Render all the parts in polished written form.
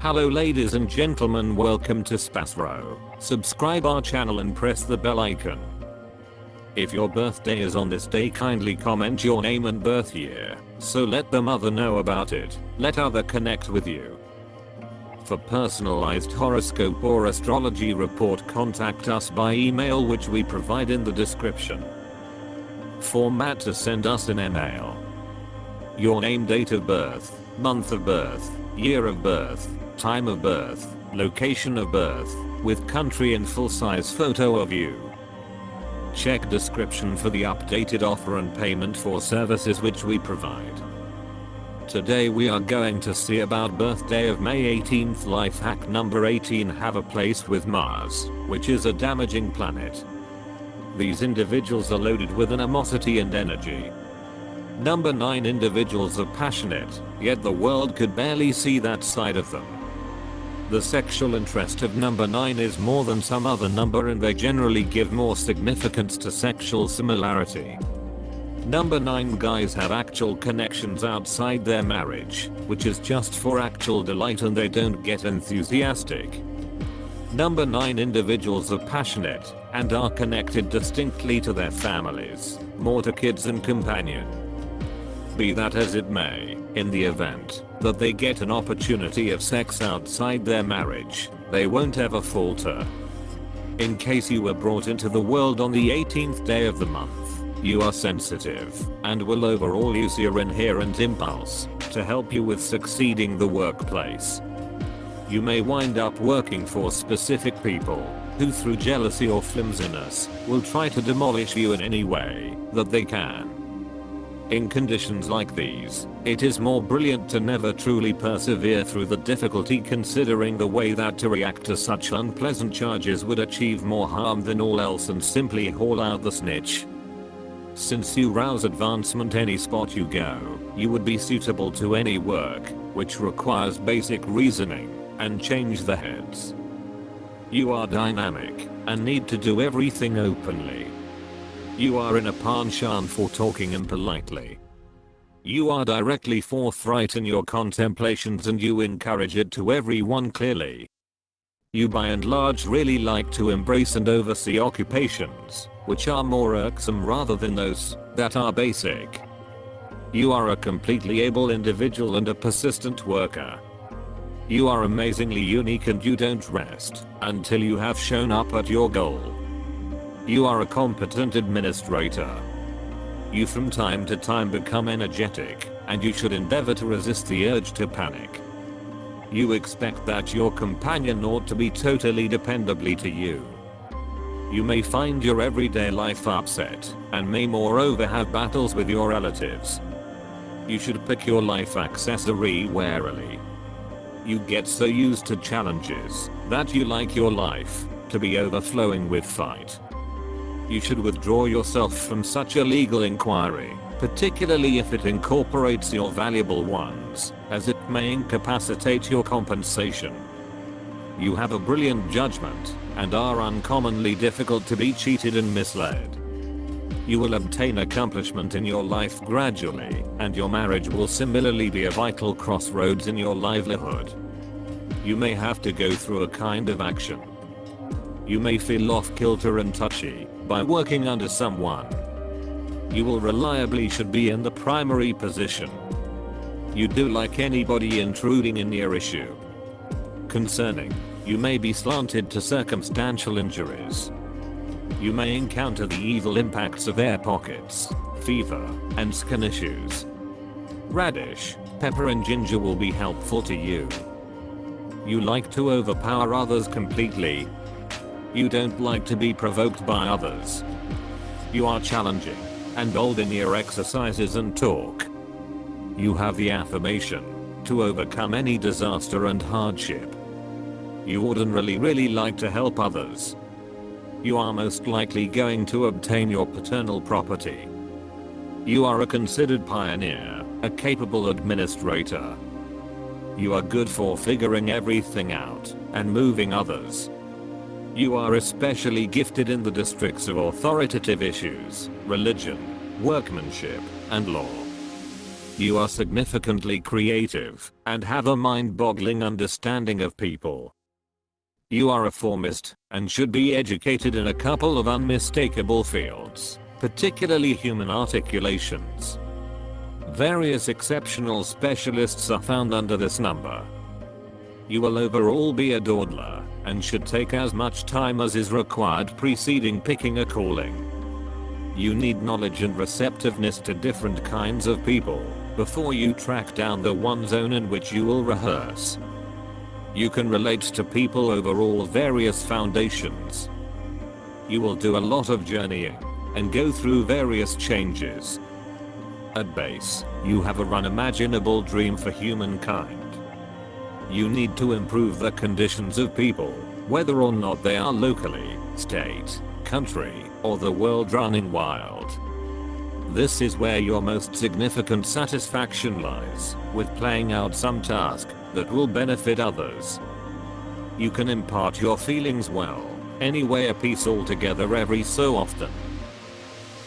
Hello ladies and gentlemen, welcome to SPASRO. Subscribe our channel and press the bell icon. If your birthday is on this day, kindly comment your name and birth year, so let the mother know about it. Let other connect with you. For personalized horoscope or astrology report, contact us by email, which we provide in the description. Format to send us an email: your name, date of birth, month of birth, year of birth, time of birth, location of birth, with country and full-size photo of you. Check description for the updated offer and payment for services which we provide. Today we are going to see about birthday of May 18th. Life hack number 18: have a place with Mars, which is a damaging planet. These individuals are loaded with animosity and energy. Number 9: individuals are passionate, yet the world could barely see that side of them. The sexual interest of number 9 is more than some other number, and they generally give more significance to sexual similarity. Number 9 guys have actual connections outside their marriage, which is just for actual delight, and they don't get enthusiastic. Number 9 individuals are passionate and are connected distinctly to their families, more to kids and companion. Be that as it may, in the event that they get an opportunity of sex outside their marriage, they won't ever falter. In case you were brought into the world on the 18th day of the month, you are sensitive and will overall use your inherent impulse to help you with succeeding the workplace. You may wind up working for specific people who, through jealousy or flimsiness, will try to demolish you in any way that they can. In conditions like these, it is more brilliant to never truly persevere through the difficulty, considering the way that to react to such unpleasant charges would achieve more harm than all else, and simply haul out the snitch. Since you rouse advancement any spot you go, you would be suitable to any work which requires basic reasoning and change the heads. You are dynamic and need to do everything openly. You are in a penchant for talking impolitely. You are directly forthright in your contemplations, and you encourage it to everyone clearly. You by and large really like to embrace and oversee occupations which are more irksome rather than those that are basic. You are a completely able individual and a persistent worker. You are amazingly unique, and you don't rest until you have shown up at your goal. You are a competent administrator. You from time to time become energetic, and you should endeavor to resist the urge to panic. You expect that your companion ought to be totally dependably to you. You may find your everyday life upset, and may moreover have battles with your relatives. You should pick your life accessory warily. You get so used to challenges that you like your life to be overflowing with fight. You should withdraw yourself from such a legal inquiry, particularly if it incorporates your valuable ones, as it may incapacitate your compensation. You have a brilliant judgment and are uncommonly difficult to be cheated and misled. You will obtain accomplishment in your life gradually, and your marriage will similarly be a vital crossroads in your livelihood. You may have to go through a kind of action. You may feel off kilter and touchy by working under someone. You will reliably should be in the primary position. You do like anybody intruding in your issue. Concerning, you may be slanted to circumstantial injuries. You may encounter the evil impacts of air pockets, fever, and skin issues. Radish, pepper and ginger will be helpful to you. You like to overpower others completely. You don't like to be provoked by others. You are challenging and bold in your exercises and talk. You have the affirmation to overcome any disaster and hardship. You ordinarily really like to help others. You are most likely going to obtain your paternal property. You are a considered pioneer, a capable administrator. You are good for figuring everything out and moving others. You are especially gifted in the districts of authoritative issues, religion, workmanship, and law. You are significantly creative and have a mind-boggling understanding of people. You are a formist and should be educated in a couple of unmistakable fields, particularly human articulations. Various exceptional specialists are found under this number. You will overall be a dawdler and should take as much time as is required preceding picking a calling. You need knowledge and receptiveness to different kinds of people before you track down the one zone in which you will rehearse. You can relate to people over all various foundations. You will do a lot of journeying and go through various changes. At base, you have an unimaginable dream for humankind. You need to improve the conditions of people, whether or not they are locally, state, country, or the world running wild. This is where your most significant satisfaction lies, with playing out some task that will benefit others. You can impart your feelings well, anyway a piece altogether every so often.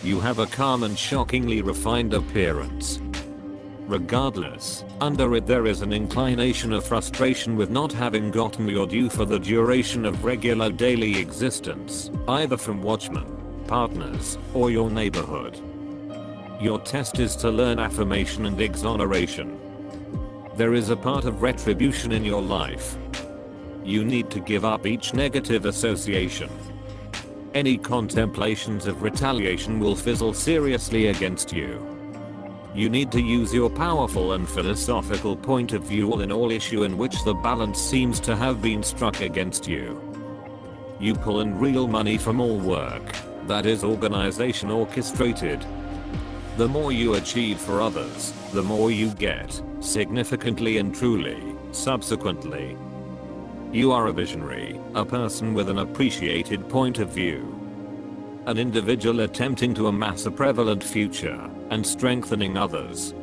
You have a calm and shockingly refined appearance. Regardless, under it there is an inclination of frustration with not having gotten your due for the duration of regular daily existence, either from watchmen, partners, or your neighborhood. Your test is to learn affirmation and exoneration. There is a part of retribution in your life. You need to give up each negative association. Any contemplations of retaliation will fizzle seriously against you. You need to use your powerful and philosophical point of view in all issue in which the balance seems to have been struck against you. You pull in real money from all work, that is organization orchestrated. The more you achieve for others, the more you get, significantly and truly, subsequently. You are a visionary, a person with an appreciated point of view. An individual attempting to amass a prevalent future and strengthening others.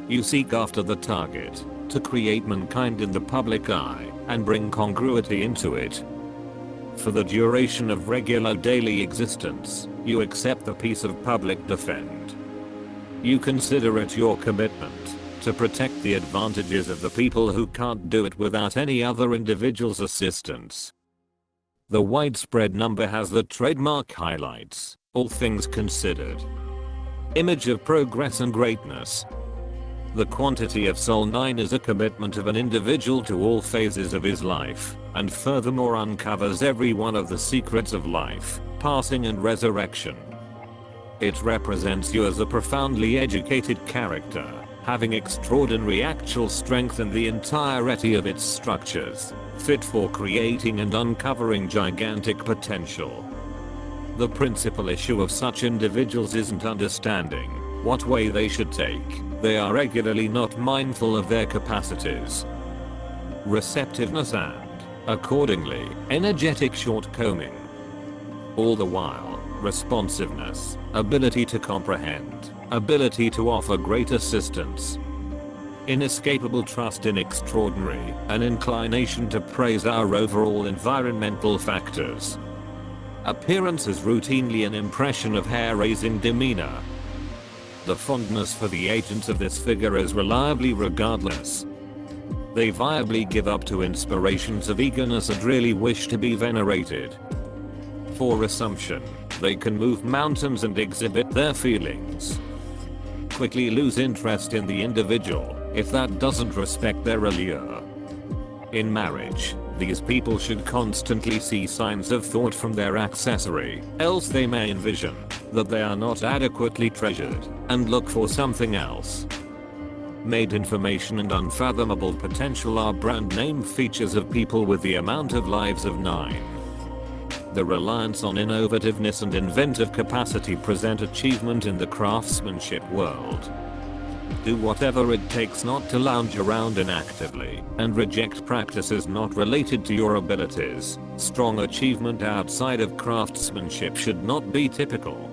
You seek after the target, to create mankind in the public eye and bring congruity into it. For the duration of regular daily existence, you accept the peace of public defend. You consider it your commitment to protect the advantages of the people who can't do it without any other individual's assistance. The widespread number has the trademark highlights, all things considered. Image of progress and greatness. The quantity of Soul 9 is a commitment of an individual to all phases of his life, and furthermore uncovers every one of the secrets of life, passing and resurrection. It represents you as a profoundly educated character, having extraordinary actual strength in the entirety of its structures, fit for creating and uncovering gigantic potential. The principal issue of such individuals isn't understanding what way they should take. They are regularly not mindful of their capacities, receptiveness and, accordingly, energetic shortcoming. All the while, responsiveness, ability to comprehend, ability to offer great assistance, inescapable trust in extraordinary, an inclination to praise our overall environmental factors. Appearance is routinely an impression of hair-raising demeanor. The fondness for the agents of this figure is reliably regardless. They viably give up to inspirations of eagerness and really wish to be venerated. For assumption, they can move mountains and exhibit their feelings. Quickly lose interest in the individual if that doesn't respect their allure. In marriage, these people should constantly see signs of thought from their accessory, else they may envision that they are not adequately treasured and look for something else. Made information and unfathomable potential are brand name features of people with the amount of lives of 9. The reliance on innovativeness and inventive capacity present achievement in the craftsmanship world. Do whatever it takes not to lounge around inactively and reject practices not related to your abilities. Strong achievement outside of craftsmanship should not be typical.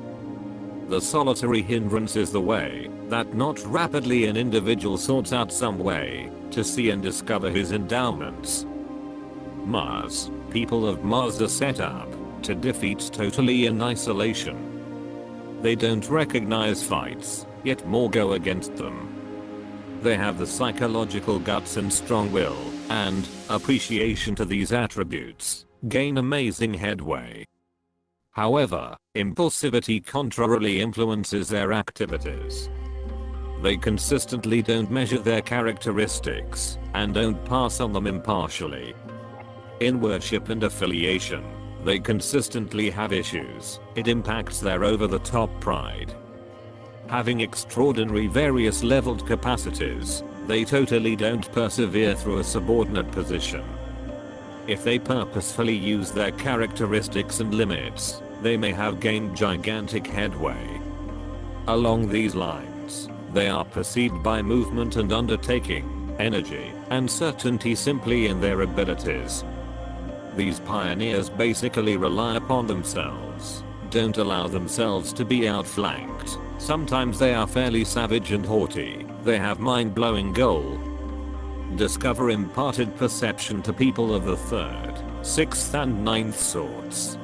The solitary hindrance is the way that not rapidly an individual sorts out some way to see and discover his endowments. Mars. People of Mars are set up to defeat totally in isolation. They don't recognize fights, yet more go against them. They have the psychological guts and strong will, and appreciation to these attributes, gain amazing headway. However, impulsivity contrarily influences their activities. They consistently don't measure their characteristics, and don't pass on them impartially. In worship and affiliation, they consistently have issues. It impacts their over-the-top pride. Having extraordinary various leveled capacities, they totally don't persevere through a subordinate position. If they purposefully use their characteristics and limits, they may have gained gigantic headway. Along these lines, they are perceived by movement and undertaking, energy, and certainty simply in their abilities. These pioneers basically rely upon themselves, don't allow themselves to be outflanked. Sometimes they are fairly savage and haughty. They have mind-blowing goal. Discover imparted perception to people of the 3rd, 6th and 9th sorts.